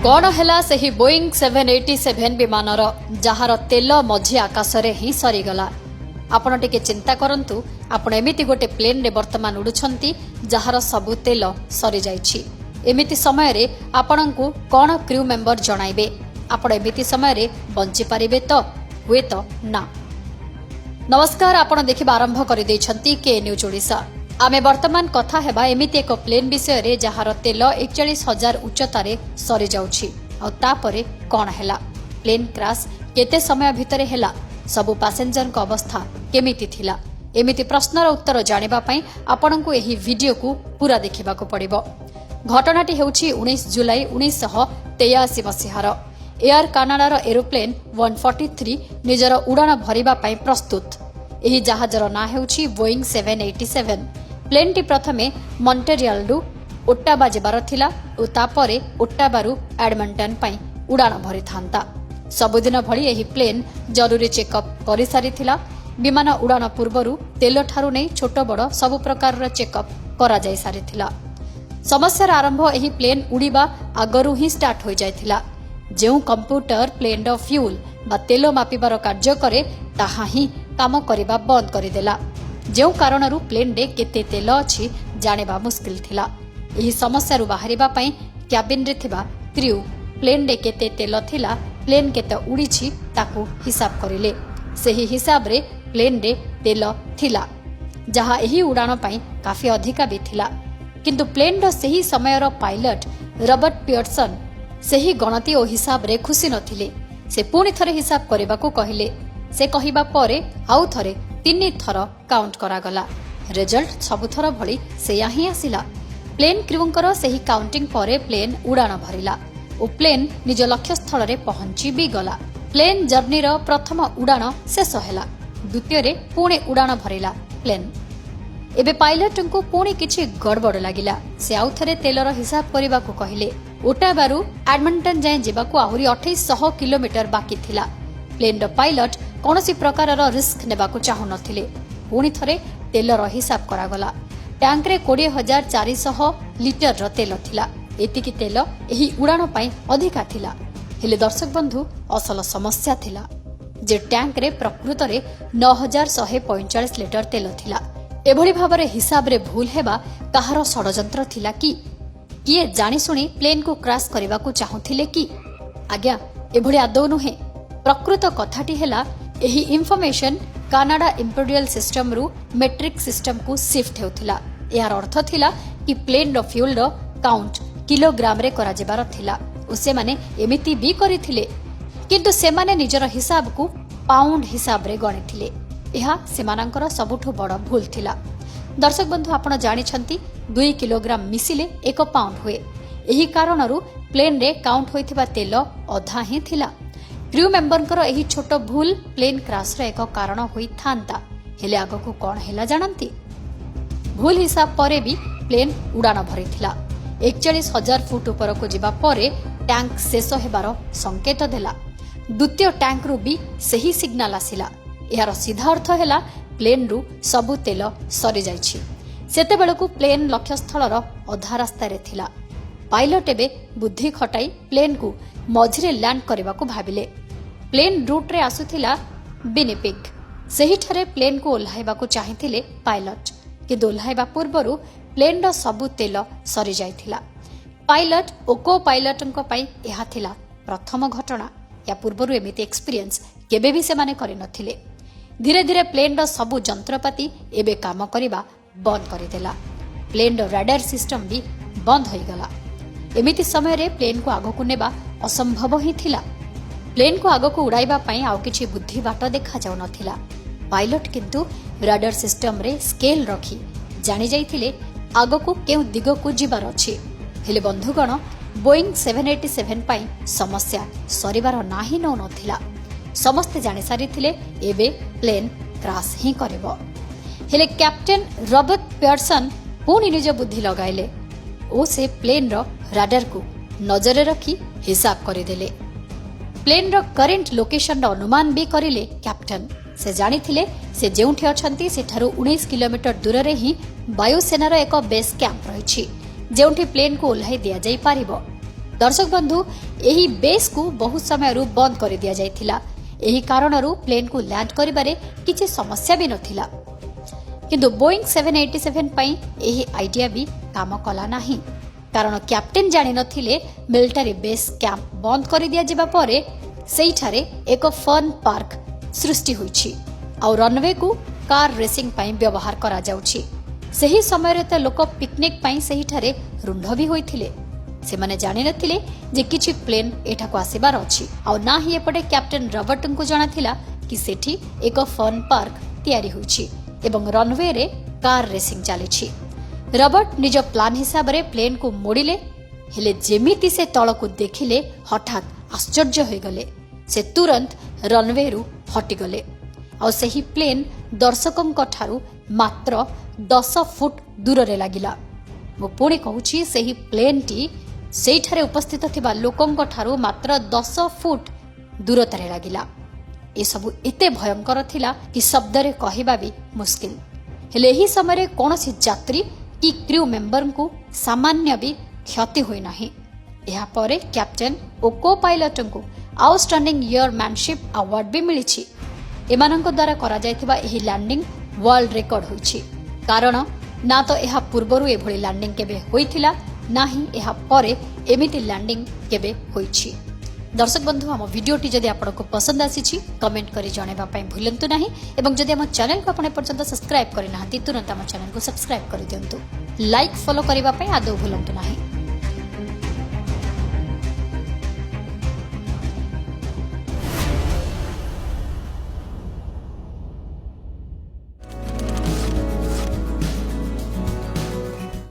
कौन है सही बोईंग 787 विमानर जार तेल मझी आकाशरे ही सरीगला। आपण टिके चिंता करंतु आपण एमिति गोटे प्लेन रे वर्तमान उडुछंती जार सबु तेल सरी जाइछि। एमिति समय रे आपणंकु कौन क्रू मेंबर जणाइबे? आपण एमिति समय रे बंची पारिबे तो हुए तो ना। नमस्कार, आपण देखिबा आरंभ करि दैछंती के न्यूज ओडिशा। आमे वर्तमान कथा हेबा एमिति एक प्लेन विषय रे जहार तेल 41,000 उच्चतारे सरी जाउछि। आ तापरे कोन हैला? प्लेन क्रैश केते समय भितरे हैला? सबु पैसेंजर को अवस्था केमिति थिला? एमिति प्रश्नर उत्तर जानिबा पई आपणंकु एही वीडियो को पूरा देखिबाको पड़िबो। घटनाटी हेउछि 19 जुलाई 1983 मसिहार। एयर कानाडार एरोप्लेन 143 निजर उड़ान भरिबा पई प्रस्तुत। एही जहाजर ना हेउछि बोईंग 787। प्लेनटी प्रथमे मॉन्ट्रियल रु ओट्टावा जेबार थिला ओ तापरे ओट्टावारु एडमंटन पई उड़ान भरि थांता। सबुदिन भଳି एही प्लेन जरूरी चेकअप करि सारिथिला। विमान उड़ान पूर्वरु तेल ठारु नै छोट बड़ सब प्रकार चेकअप करा जाय सारिथिला। समस्यार आरंभ एही प्लेन उड़ीबा आगरु ही स्टार्ट हो जायथिला। जेउ कंप्यूटर प्लेन रो फ्यूल बा तेल मापिबार कार्य करे ताहा ही काम करिबा बंद करिदेला। जेउ कारणरु प्लेन रे केते तेल अछि जानिबा मुश्किल थिला। एही समस्या रु बाहरिबा पई क्याबिन रे थिबा क्रू प्लेन रे केते तेल थिला, प्लेन केते उड़ीछि ताकू हिसाब करिले। सेही हिसाब रे प्लेन रे तेल थिला जहा एही उड़ान पई काफी अधिका भी थिला। किंतु प्लेन रो सेही समयर पायलट रॉबर्ट पियर्सन सेही गणति ओ हिसाब रे खुशी नथिले। से पुणी थरे हिसाब करबाकू कहिले। से कहिबा परे आउ थरे 3 थर काउंट करागला। रिजल्ट सबुथर भली सेया ही आसिला। प्लेन क्रूंकर सेही काउंटिंग परे प्लेन उड़ान भरिला ओ प्लेन निज लक्ष्य स्थल रे पहुंची भी गला। प्लेन जर्नी रो प्रथम उड़ान शेष हैला। द्वितीय रे पुणे उड़ान भरिला प्लेन। एबे पायलट को पुणी किछि गड़बड़ लागिला। से आउ थरे तेलर हिसाब करबाकू कहिले। ओटावारु एडमंटन जाय जेबाकू आहुरी 2800 किलोमीटर बाकी थिला। प्लेन रो पायलट कोनोसी प्रकार रिस्क नेबाकू चाहू नथिले। पुणी थरे तेलर हिसाब करागला। टैंक रे 20,400 लिटर रो तेल थिला। एतिकी तेल एही उड़ान पई अधिका थिला। हेले दर्शक बंधु, असल समस्या थिला जे टैंक रे प्रकृत रे 9,145 लिटर तेल थिला। एभली भाबरे हिसाब रे भूल हेबा कहार षडयंत्र थिला कि किए जानि सुनी प्लेन को क्रैश करबाकू चाहुथिले कि? आज्ञा, एभली आदौ नुहे। प्रकृत कथाटी हेला एही इंफॉर्मेशन कनाडा इंपीरियल सिस्टम रु मेट्रिक सिस्टम को शिफ्ट हेउथिला। यार अर्थ थिला कि प्लेन रो फ्यूल रो काउंट किलोग्राम रे करा जेबार थिला। उसे माने एमिति भी करिथिले, किंतु से माने निजर हिसाब को पाउंड हिसाब रे गणिथिले। एहा सेमानंकर सबुठु बड़ भूल थिला। दर्शक बंधु, आपण जानिछंती 2 किलोग्राम मिसिले 1 पाउंड हुए। एही कारणरु प्लेन रे काउंट होइथिबा तेल अधा ही थिला। क्रू मेंबरकर एही छोट भूल प्लेन क्रैश रे एक कारण होई थांता। हेले आगको कोन हेला जानंती? भूल हिसाब परे भी प्लेन उड़ान भरिथिला। 41,000 फुट ऊपर को जिबा परे टैंक शेष हेबार संकेत देला। द्वितीय टैंक रु भी सही सिग्नल आसिला। यार सीधा अर्थ हेला प्लेन रु सबु तेल सरी जाइछि। सेते बेलकू प्लेन लक्ष्य स्थलर अधा रास्ता रे थिला। पायलट एबे बुद्धि खटाई प्लेन को मझिरे लैंड करबाकू भाबिले। प्लेन रूट रे आसुथिला विनिपेग। सेही ठारे प्लेन को ओल्हाइबाकू चाहिथिले पायलट, किंतु ओल्हाइबा पूर्वरु प्लेन रो सबु तेल सरी जाइथिला। पायलट ओ को पायलटनको पई एहा थिला प्रथम घटना। या पूर्वरु एमिति एक्सपीरियंस केबे भी से माने करि नथिले। धीरे धीरे प्लेन रो सबु जंत्रपाती एबे काम करिबा बंद करिदेला। प्लेन रो राडार सिस्टम भी बंद होई गला। एमिति समय रे प्लेन को आगो को नेबा असंभव ही थिला। प्लेन को आगो को उड़ाइबा पई आउ किछि बुद्धि बाट देखा जाउ नथिला। पायलट किंतु राडार सिस्टम रे स्केल रखी जानि जाइथिले आगो को केउ दिगो को जिबार अछि। हेले बंधुगण, बोईंग 787 पई समस्या सरीबार नाही न नथिला। समस्ते जानि सारिथिले एबे प्लेन क्रैश ही करबो। हेले कैप्टेन रॉबर्ट पियर्सन पुणी निज बुद्धि लगाइले ओ से प्लेन रो राडार को नजर रखी हिसाब करिदेले। प्लेन रो करेंट लोकेशन रो अनुमान भी करिले कैप्टेन। से जानिथिले से जेउठी अछंती सेठारु 19 किलोमीटर दूर रे ही वायुसेनार एक बेस कैंप रहिछि, जेउठी प्लेन को ओल्हाई दिया जाई पारिबो। दर्शक बंधु एही बेस को बहुत समय बंद कर दिया जायथिला। एही कारणरू प्लेन को लैंड करिबारे किछि समस्या भी नथिला। किंतु बोइंग 787 पई एही आइडिया भी काम कला नाही, कारण कैप्टेन जानि नथिले मिलिटरी बेस कैंप बंद कर दिया जिबा परे सेइठारे एक फन पार्क सृष्टि होइछि आ रनवे को कार रेसिंग पई व्यवहार करा जाउछि। सेही समय तो लोक पिकनिक पई सेहिठारे रुंढ भी होइथिले। से माने जानि नथिले जे किछि प्लेन एठा को आसीबार अछि आ ना ही एपटे कैप्टेन रॉबर्ट को जाना थिला कि सेठी एक फन पार्क तयारी होइछि एवं रनवे रे कार रेसिंग चलीछि। रॉबर्ट निज प्लान हिसाब रे प्लेन को मोड़िले, हेले जेमिति से तळ को देखिले हठात आश्चर्य होई गले। से तुरंत रनवे रु हटि गले और सही प्लेन दर्शकों ठारू मात्र 10 फुट दूर रे लागिला। मो पुणी कहूछि सही प्लेन टी सेठारे उपस्थित थिबा लोकंक ठारू मात्र 10 फुट दूरतारे लागिला। ए सबु एते भयंकर थिला कि शब्द रे कहिबा भी मुश्किल। हेले एही समय कोनोसी यात्री कि क्रू मेंबर को सामान्य भी क्षति होई नाही। एहा परे कैप्टेन ओ को पायलट को आउटस्टैंडिंग एयरमैनशिप अवार्ड भी मिलिछि। एमानंक द्वारा करा जायथिबा एही लैंडिंग वर्ल्ड रिकॉर्ड होइछि, कारण ना तो एहा पूर्वरु एभଳି लैंडिंग केबे होइथिला ना ही एहा परे एमिति लैंडिंग केबे होइछि। दर्शक बंधु आम वीडियोटी जदि आपको पसंद आसी कमेंट करी जणेबा पई भूलंतु नाही एवं जदि आम चैनल को आपण पर्यंत सब्सक्राइब करि नाहंती तुरंत आम चैनल को सब्सक्राइब करि दियंतु। लाइक फॉलो करिबा पई आदौ भूलंतु नाही।